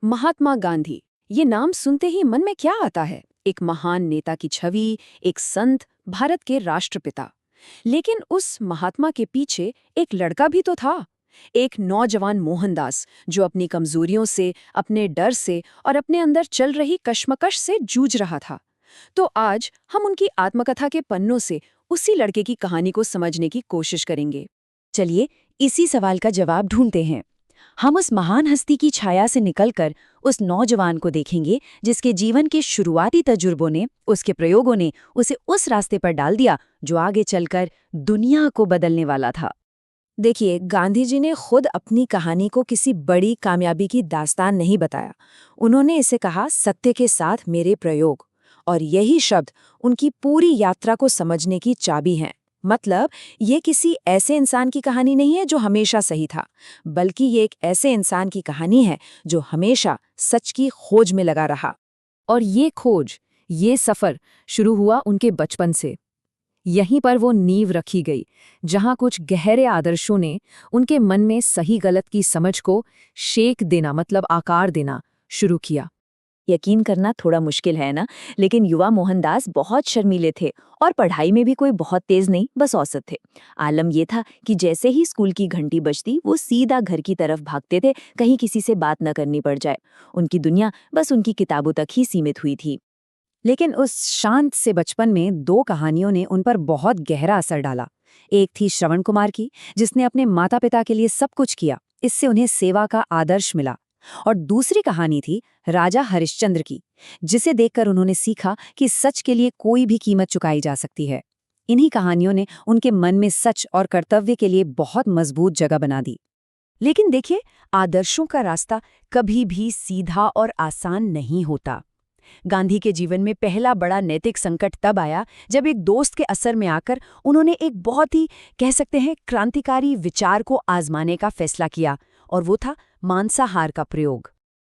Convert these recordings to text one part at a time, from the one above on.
महात्मा गांधी, ये नाम सुनते ही मन में क्या आता है? एक महान नेता की छवि, एक संत, भारत के राष्ट्रपिता। लेकिन उस महात्मा के पीछे एक लड़का भी तो था। एक नौजवान मोहनदास, जो अपनी कमजोरियों से, अपने डर से और अपने अंदर चल रही कश्मकश से जूझ रहा था। तो आज हम उनकी आत्मकथा के पन्नों से उसी लड़के की कहानी को समझने की कोशिश करेंगे। चलिए इसी सवाल का जवाब ढूंढते हैं। हम उस महान हस्ती की छाया से निकलकर उस नौजवान को देखेंगे जिसके जीवन के शुरुआती तजुर्बों ने, उसके प्रयोगों ने उसे उस रास्ते पर डाल दिया जो आगे चलकर दुनिया को बदलने वाला था। देखिए, गांधी जी ने खुद अपनी कहानी को किसी बड़ी कामयाबी की दास्तान नहीं बताया। उन्होंने इसे कहा, सत्य के साथ मेरे प्रयोग। और यही शब्द उनकी पूरी यात्रा को समझने की चाबी हैं। मतलब, ये किसी ऐसे इंसान की कहानी नहीं है जो हमेशा सही था, बल्कि ये एक ऐसे इंसान की कहानी है जो हमेशा सच की खोज में लगा रहा। और ये खोज, ये सफर शुरू हुआ उनके बचपन से। यहीं पर वो नींव रखी गई, जहां कुछ गहरे आदर्शों ने उनके मन में सही गलत की समझ को शेक देना, मतलब आकार देना शुरू किया। यकीन करना थोड़ा मुश्किल है ना, लेकिन युवा मोहनदास बहुत शर्मीले थे और पढ़ाई में भी कोई बहुत तेज नहीं, बस औसत थे। आलम ये था कि जैसे ही स्कूल की घंटी बजती वो सीधा घर की तरफ भागते थे, कहीं किसी से बात न करनी पड़ जाए। उनकी दुनिया बस उनकी किताबों तक ही सीमित हुई थी। लेकिन उस शांत से बचपन में दो कहानियों ने उन पर बहुत गहरा असर डाला। एक थी श्रवण कुमार की, जिसने अपने माता पिता के लिए सब कुछ किया, इससे उन्हें सेवा का आदर्श मिला। और दूसरी कहानी थी राजा हरिश्चंद्र की, जिसे देखकर उन्होंने सीखा कि सच के लिए कोई भी कीमत चुकाई जा सकती है। इन्हीं कहानियों ने उनके मन में सच और कर्तव्य के लिए बहुत मजबूत जगह बना दी। लेकिन देखिए, आदर्शों का रास्ता कभी भी सीधा और आसान नहीं होता। गांधी के जीवन में पहला बड़ा नैतिक संकट तब आया जब एक दोस्त के असर में आकर उन्होंने एक बहुत ही, कह सकते हैं, क्रांतिकारी विचार को आजमाने का फैसला किया, और वो था मांसाहार का प्रयोग।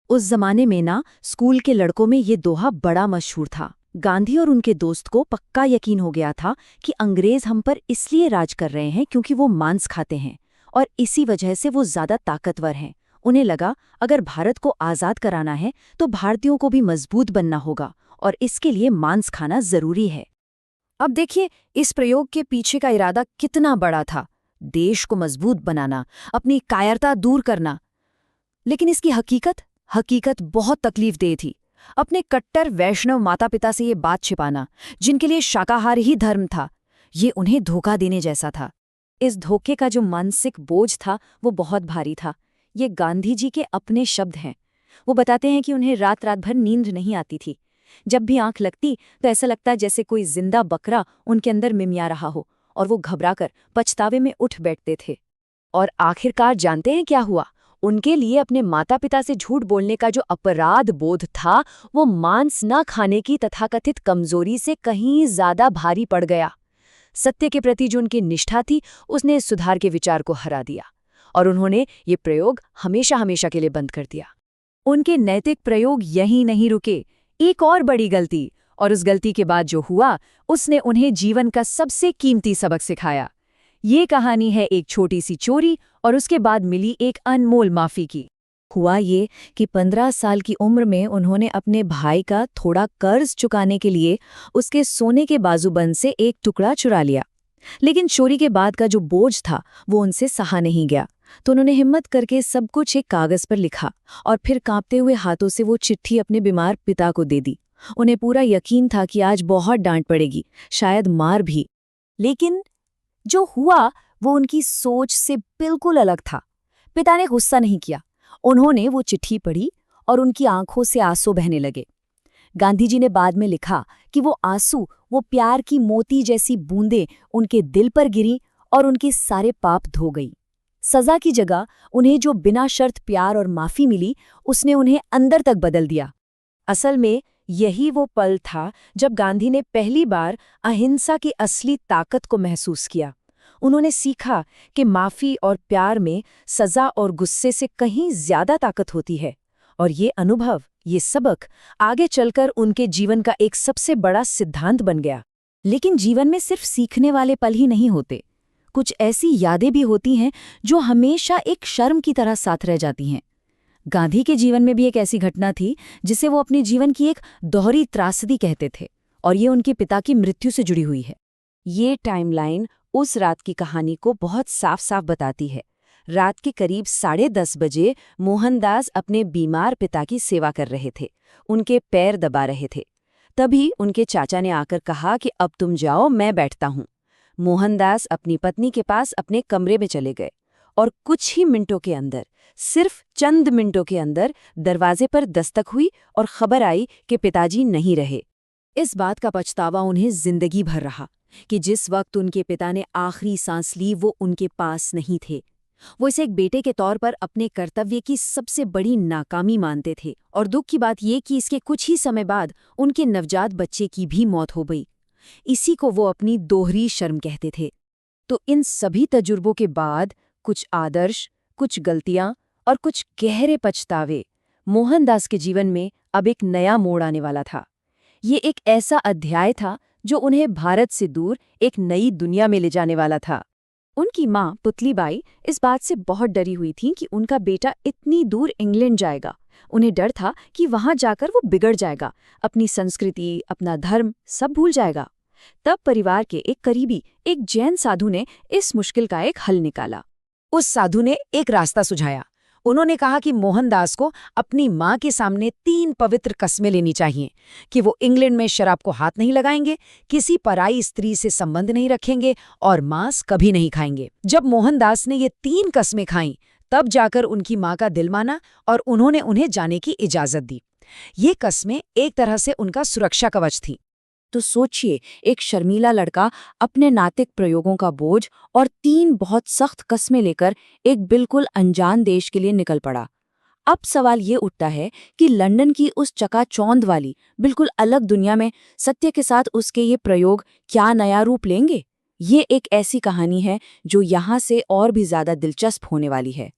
उस जमाने में ना, स्कूल के लड़कों में ये दोहा बड़ा मशहूर था। गांधी और उनके दोस्त को पक्का यकीन हो गया था कि अंग्रेज हम पर इसलिए राज कर रहे हैं क्योंकि वो मांस खाते हैं, और इसी वजह से वो ज्यादा ताकतवर हैं। उन्हें लगा, अगर भारत को आज़ाद कराना है तो भारतीयों को भी मजबूत बनना होगा, और इसके लिए मांस खाना जरूरी है। अब देखिए, इस प्रयोग के पीछे का इरादा कितना बड़ा था। देश को मजबूत बनाना, अपनी कायरता दूर करना। लेकिन इसकी हकीकत बहुत तकलीफदेह थी। अपने कट्टर वैष्णव माता पिता से ये बात छिपाना, जिनके लिए शाकाहार ही धर्म था, ये उन्हें धोखा देने जैसा था। इस धोखे का जो मानसिक बोझ था वो बहुत भारी था। ये गांधी जी के अपने शब्द हैं। वो बताते हैं कि उन्हें रात रात भर नींद नहीं आती थी। जब भी आंख लगती तो ऐसा लगता जैसे कोई जिंदा बकरा उनके अंदर मिमिया रहा हो, और वो घबराकर पछतावे में उठ बैठते थे। और आखिरकार जानते हैं क्या हुआ? उनके लिए अपने माता पिता से झूठ बोलने का जो अपराध बोध था, वो मांस न खाने की तथाकथित कमजोरी से कहीं ज्यादा भारी पड़ गया। सत्य के प्रति जो उनकी निष्ठा थी, उसने सुधार के विचार को हरा दिया, और उन्होंने ये प्रयोग हमेशा हमेशा के लिए बंद कर दिया। उनके नैतिक प्रयोग यहीं नहीं रुके, एक और बड़ी गलती, और उस गलती के बाद जो हुआ, उसने उन्हें जीवन का सबसे कीमती सबक सिखाया। ये कहानी है एक छोटी सी चोरी और उसके बाद मिली एक अनमोल माफी की। हुआ ये कि 15 साल की उम्र में उन्होंने अपने भाई का थोड़ा कर्ज चुकाने के लिए उसके सोने के बाजूबंद से एक टुकड़ा चुरा लिया। लेकिन चोरी के बाद का जो बोझ था वो उनसे सहा नहीं गया, तो उन्होंने हिम्मत करके सब कुछ एक कागज पर लिखा, और फिर कांपते हुए हाथों से वो चिट्ठी अपने बीमार पिता को दे दी। उन्हें पूरा यकीन था कि आज बहुत डांट पड़ेगी, शायद मार भी। लेकिन जो हुआ वो उनकी सोच से बिल्कुल अलग था। पिता ने गुस्सा नहीं किया। उन्होंने वो चिट्ठी पढ़ी और उनकी आंखों से आंसू बहने लगे। गांधी जी ने बाद में लिखा कि वो आंसू, वो प्यार की मोती जैसी बूंदें उनके दिल पर गिरी और उनके सारे पाप धो गई। सजा की जगह उन्हें जो बिना शर्त प्यार और माफी मिली, उसने उन्हें अंदर तक बदल दिया। असल में यही वो पल था जब गांधी ने पहली बार अहिंसा की असली ताकत को महसूस किया। उन्होंने सीखा कि माफी और प्यार में सजा और गुस्से से कहीं ज्यादा ताकत होती है, और ये अनुभव, ये सबक आगे चलकर उनके जीवन का एक सबसे बड़ा सिद्धांत बन गया। लेकिन जीवन में सिर्फ सीखने वाले पल ही नहीं होते, कुछ ऐसी यादें भी होती हैं जो हमेशा एक शर्म की तरह साथ रह जाती हैं। गांधी के जीवन में भी एक ऐसी घटना थी जिसे वो अपने जीवन की एक दोहरी त्रासदी कहते थे, और ये उनके पिता की मृत्यु से जुड़ी हुई है। ये टाइमलाइन उस रात की कहानी को बहुत साफ साफ बताती है। रात के करीब 10:30 बजे मोहनदास अपने बीमार पिता की सेवा कर रहे थे, उनके पैर दबा रहे थे। तभी उनके चाचा ने आकर कहा कि अब तुम जाओ, मैं बैठता हूँ। मोहनदास अपनी पत्नी के पास अपने कमरे में चले गए और कुछ ही मिनटों के अंदर, सिर्फ चंद मिनटों के अंदर दरवाजे पर दस्तक हुई और खबर आई कि पिताजी नहीं रहे। इस बात का पछतावा उन्हें जिंदगी भर रहा कि जिस वक्त उनके पिता ने आखिरी सांस ली वो उनके पास नहीं थे। वो इसे एक बेटे के तौर पर अपने कर्तव्य की सबसे बड़ी नाकामी मानते थे, और दुख की बात ये कि इसके कुछ ही समय बाद उनके नवजात बच्चे की भी मौत हो गई। इसी को वो अपनी दोहरी शर्म कहते थे। तो इन सभी तजुर्बों के बाद कुछ आदर्श, कुछ गलतियां और कुछ गहरे पछतावे, मोहनदास के जीवन में अब एक नया मोड़ आने वाला था। ये एक ऐसा अध्याय था जो उन्हें भारत से दूर एक नई दुनिया में ले जाने वाला था। उनकी माँ पुतलीबाई इस बात से बहुत डरी हुई थी कि उनका बेटा इतनी दूर इंग्लैंड जाएगा। उन्हें डर था कि वहां जाकर वो बिगड़ जाएगा, अपनी संस्कृति, अपना धर्म सब भूल जाएगा। तब परिवार के एक करीबी, एक जैन साधु ने इस मुश्किल का एक हल निकाला। उस साधु ने एक रास्ता सुझाया। उन्होंने कहा कि मोहनदास को अपनी माँ के सामने 3 पवित्र कस्में लेनी चाहिए कि वो इंग्लैंड में शराब को हाथ नहीं लगाएंगे, किसी पराई स्त्री से संबंध नहीं रखेंगे और मांस कभी नहीं खाएंगे। जब मोहनदास ने ये 3 कस्में खाईं, तब जाकर उनकी माँ का दिल माना और उन्होंने उन्हें जाने की इजाजत दी। ये कस्में एक तरह से उनका सुरक्षा कवच थी। तो सोचिए, एक शर्मीला लड़का अपने नातिक प्रयोगों का बोझ और 3 बहुत सख्त कस्में लेकर एक बिल्कुल अनजान देश के लिए निकल पड़ा। अब सवाल ये उठता है कि लंदन की उस चकाचौंध वाली बिल्कुल अलग दुनिया में सत्य के साथ उसके ये प्रयोग क्या नया रूप लेंगे? ये एक ऐसी कहानी है जो यहाँ से और भी ज्यादा दिलचस्प होने वाली है।